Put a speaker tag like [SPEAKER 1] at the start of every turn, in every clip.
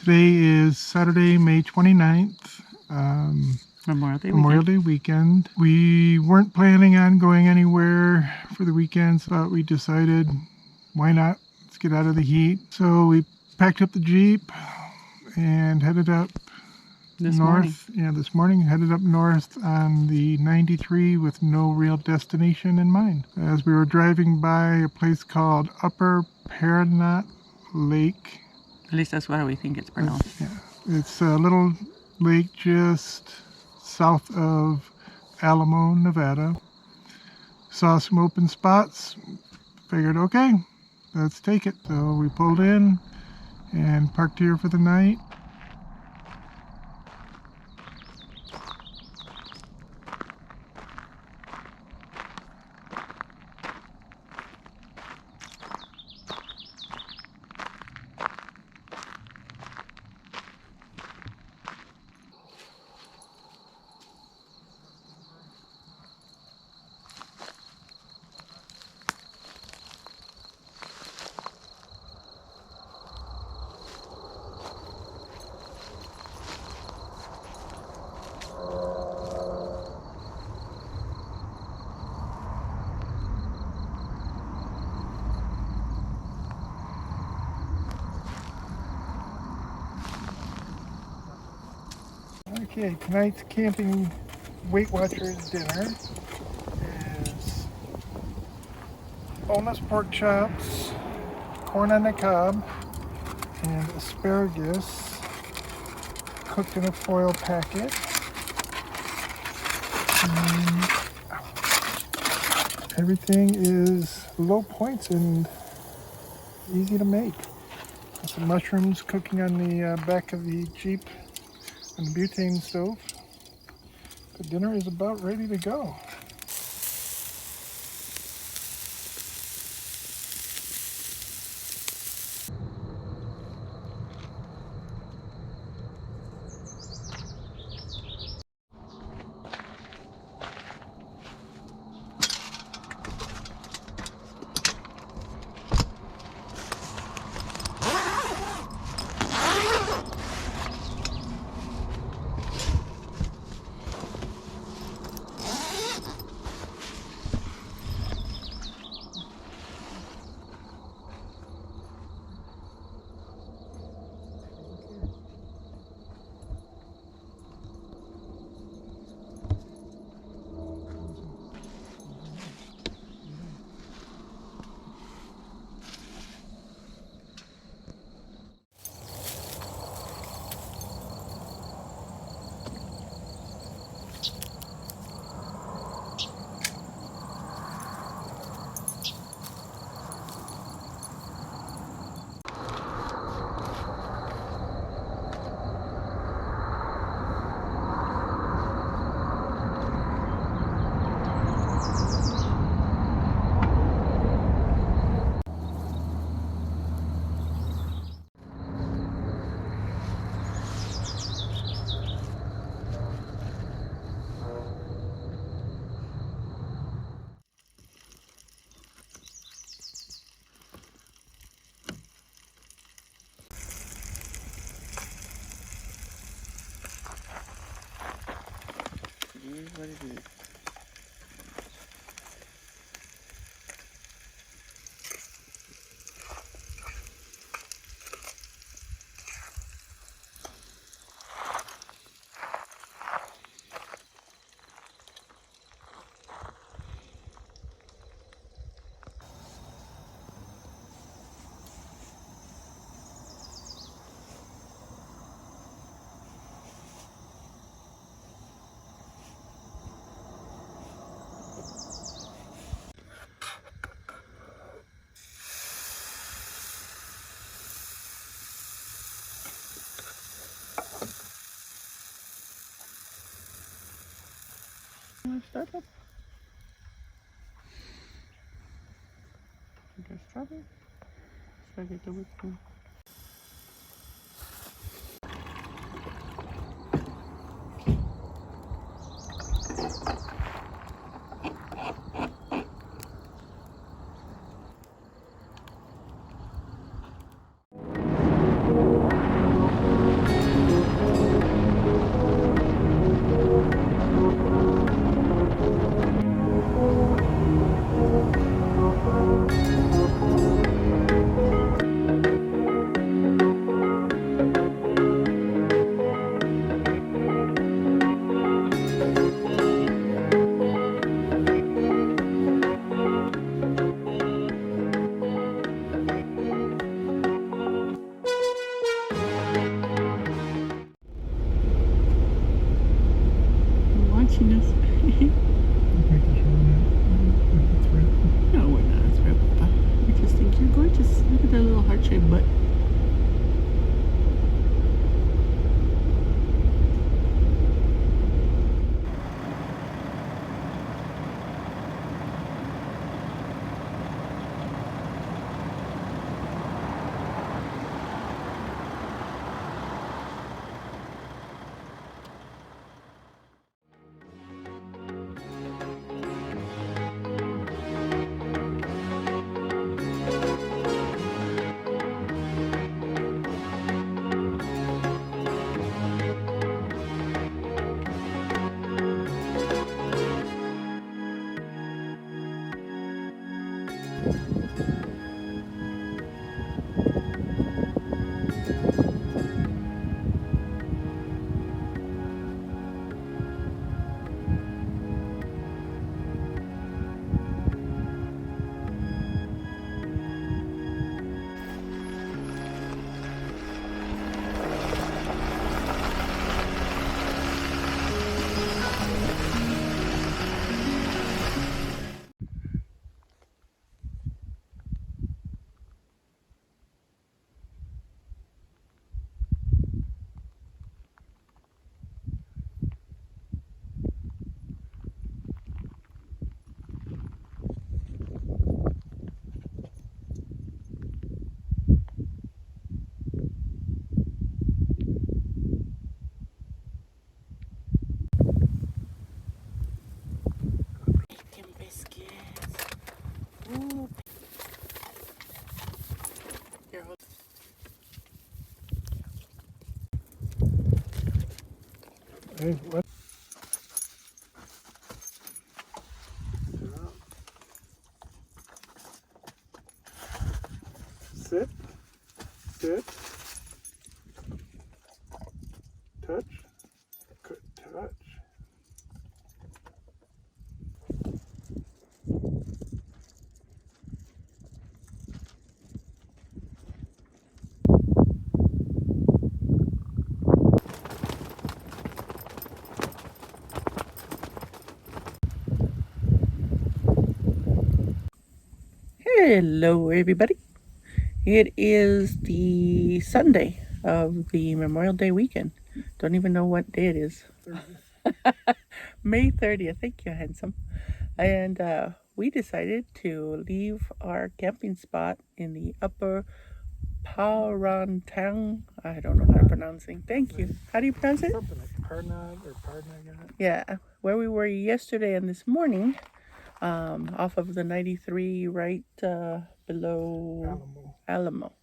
[SPEAKER 1] Today is Saturday, May 29th,
[SPEAKER 2] Memorial
[SPEAKER 1] Day weekend. We weren't planning on going anywhere for the weekend, but we decided, why not? Let's get out of the heat. So we packed up the Jeep and headed up north. Yeah, this morning headed up north on the 93 with no real destination in mind. As we were driving by a place called Upper Pahranagat Lake.
[SPEAKER 2] At least that's what we think it's pronounced.
[SPEAKER 1] Yeah, it's a little lake just south of Alamo, Nevada. Saw some open spots. Figured, okay, let's take it. So we pulled in and parked here for the night. Okay, tonight's camping Weight Watchers dinner is boneless pork chops, corn on the cob, and asparagus cooked in a foil packet. And everything is low points and easy to make. Got some mushrooms cooking on the back of the Jeep on the butane stove. The dinner is about ready to go. What is it? Start up. You guys start it? So I get the whiskey.
[SPEAKER 2] watching us.
[SPEAKER 1] Making sure we're not a threat.
[SPEAKER 2] No, we're not a threat, Papa. We just think you're gorgeous. Look at that little heart-shaped butt. Bacon biscuits. Ooh. Here, hold.
[SPEAKER 1] Hey, what? Sit. Sit. Touch. Good touch.
[SPEAKER 2] Hello, everybody. It is the Sunday of the Memorial Day weekend. Don't even know what day it is. May 30th. Thank you, handsome. And we decided to leave our camping spot in the upper Pahranagat. I don't know how to pronounce it. Thank you. How do you pronounce it?
[SPEAKER 1] Something like Pahranagat.
[SPEAKER 2] Yeah, where we were yesterday and this morning, off of the 93 right below Alamo.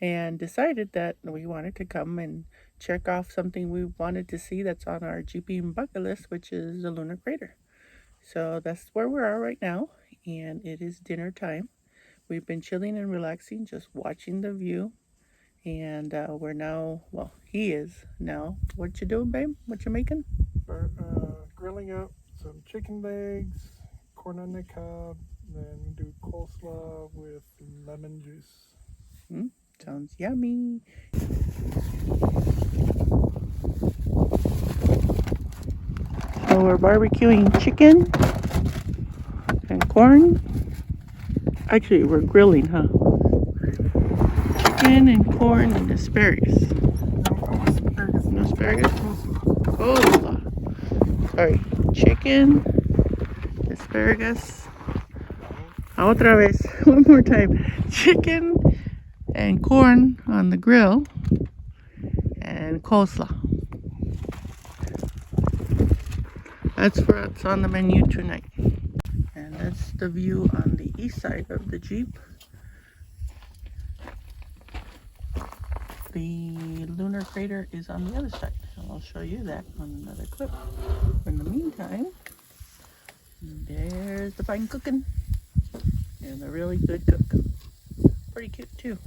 [SPEAKER 2] And decided that we wanted to come and check off something we wanted to see that's on our GP bucket list, which is the Lunar Crater. So that's where we are right now, and it is dinner time. We've been chilling and relaxing, just watching the view, and we're now, well, he is now. What you doing, babe? What you making?
[SPEAKER 1] Grilling up some chicken legs, corn on the cob, then do coleslaw with lemon juice.
[SPEAKER 2] Sounds yummy. So we're barbecuing chicken and corn. Actually, we're grilling, huh? Chicken and corn and asparagus. No asparagus? Coleslaw. Sorry. Chicken, asparagus. Otra vez. One more time. Chicken and corn on the grill and coleslaw. That's what's on the menu tonight. And that's the view on the east side of the Jeep. The lunar crater is on the other side. I'll show you that on another clip. In the meantime, there's the fine cooking. And a really good cook. Pretty cute too.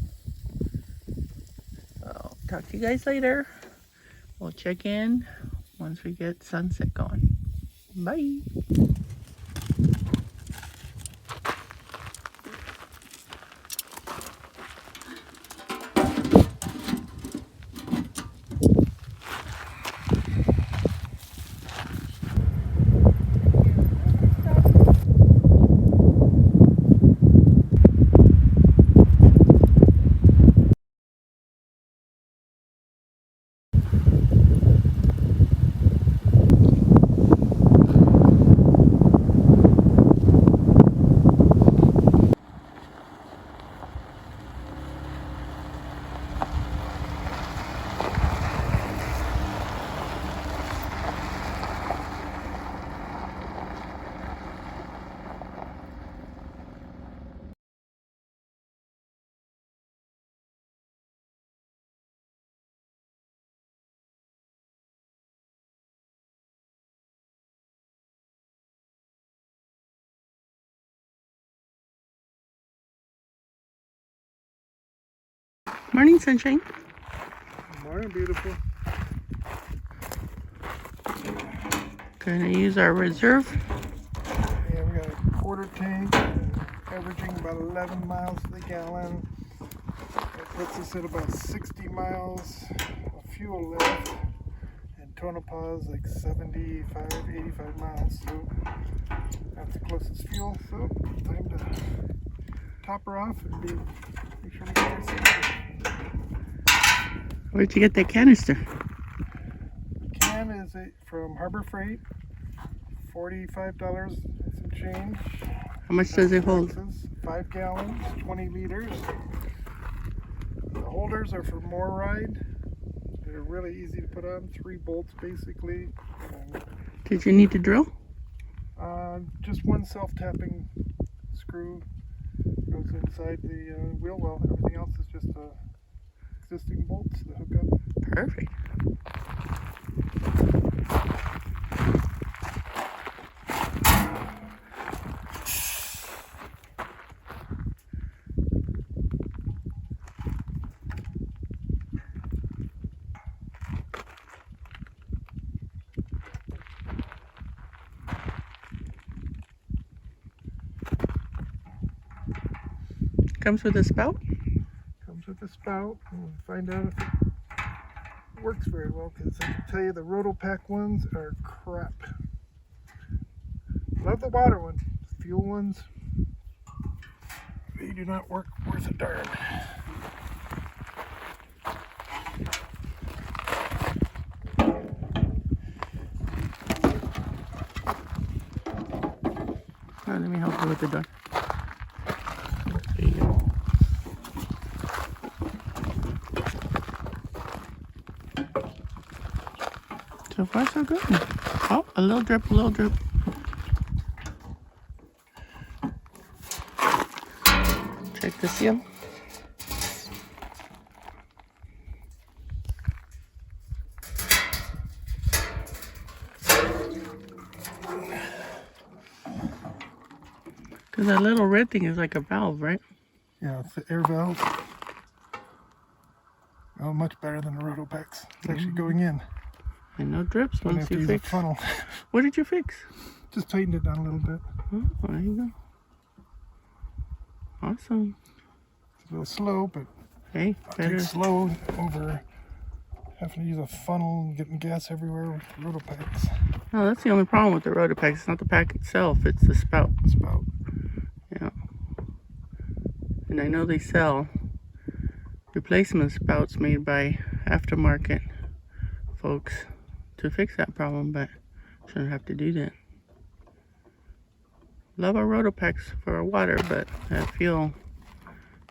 [SPEAKER 2] So, talk to you guys later. We'll check in once we get sunset going. Bye. Morning, sunshine.
[SPEAKER 1] Morning, beautiful.
[SPEAKER 2] Gonna use our reserve.
[SPEAKER 1] Yeah, we got a quarter tank, averaging about 11 miles to the gallon. That puts us at about 60 miles of fuel left. And Tonopah is like 75, 85 miles. So that's the closest fuel. So time to top her off and make sure we get her safe.
[SPEAKER 2] Where'd you get that canister?
[SPEAKER 1] The can is from Harbor Freight. $45 and some change.
[SPEAKER 2] How much does it hold?
[SPEAKER 1] 5 gallons, 20 liters. The holders are for more ride. They're really easy to put on. 3 bolts basically.
[SPEAKER 2] Did you need to drill?
[SPEAKER 1] Just one self-tapping screw goes inside the wheel well. Everything else is just existing bolts that hook up.
[SPEAKER 2] Perfect. Comes with a spout?
[SPEAKER 1] Comes with a spout. We'll find out if it works very well, because I can tell you the Rotopack ones are crap. Love the water ones. The fuel ones, they do not work worth a darn.
[SPEAKER 2] Let me help you with the door. So far, so good. Oh, a little drip, a little drip. Check the seal. Because that little red thing is like a valve, right?
[SPEAKER 1] Yeah, it's the air valve. Oh, much better than the Rotopacks. It's actually going in.
[SPEAKER 2] And no drips
[SPEAKER 1] Don't
[SPEAKER 2] once
[SPEAKER 1] have to
[SPEAKER 2] you
[SPEAKER 1] use a
[SPEAKER 2] fix.
[SPEAKER 1] funnel.
[SPEAKER 2] What did you fix?
[SPEAKER 1] Just tightened it down a little bit.
[SPEAKER 2] Oh, there you go. Awesome.
[SPEAKER 1] It's a little slow, but
[SPEAKER 2] Hey, better.
[SPEAKER 1] takes slow over having to use a funnel and getting gas everywhere with Rotopacks.
[SPEAKER 2] No, that's the only problem with the Rotopack. It's not the pack itself, it's the spout.
[SPEAKER 1] Spout.
[SPEAKER 2] Yeah. And I know they sell replacement spouts made by aftermarket folks to fix that problem, but shouldn't have to do that. Love our Rotopacks for our water, but I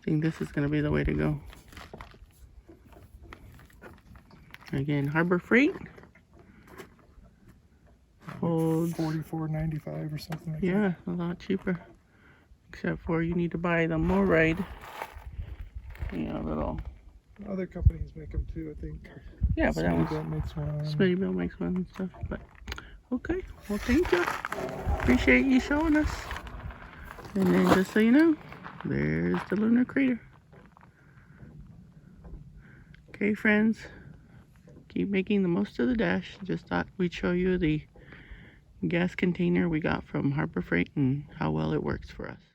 [SPEAKER 2] think this is going to be the way to go. Again, Harbor Freight holds
[SPEAKER 1] $44.95 or something like that.
[SPEAKER 2] yeah, a lot cheaper. Except for you need to buy the more ride. You know, little.
[SPEAKER 1] Other companies make them too, I think.
[SPEAKER 2] Yeah, but that one's
[SPEAKER 1] Smittybilt makes one.
[SPEAKER 2] Smittybilt makes one and stuff. But okay, well, thank you. Appreciate you showing us. And then, just so you know, there's the Lunar Crater. Okay, friends, keep making the most of the dash. Just thought we'd show you the gas container we got from Harbor Freight and how well it works for us.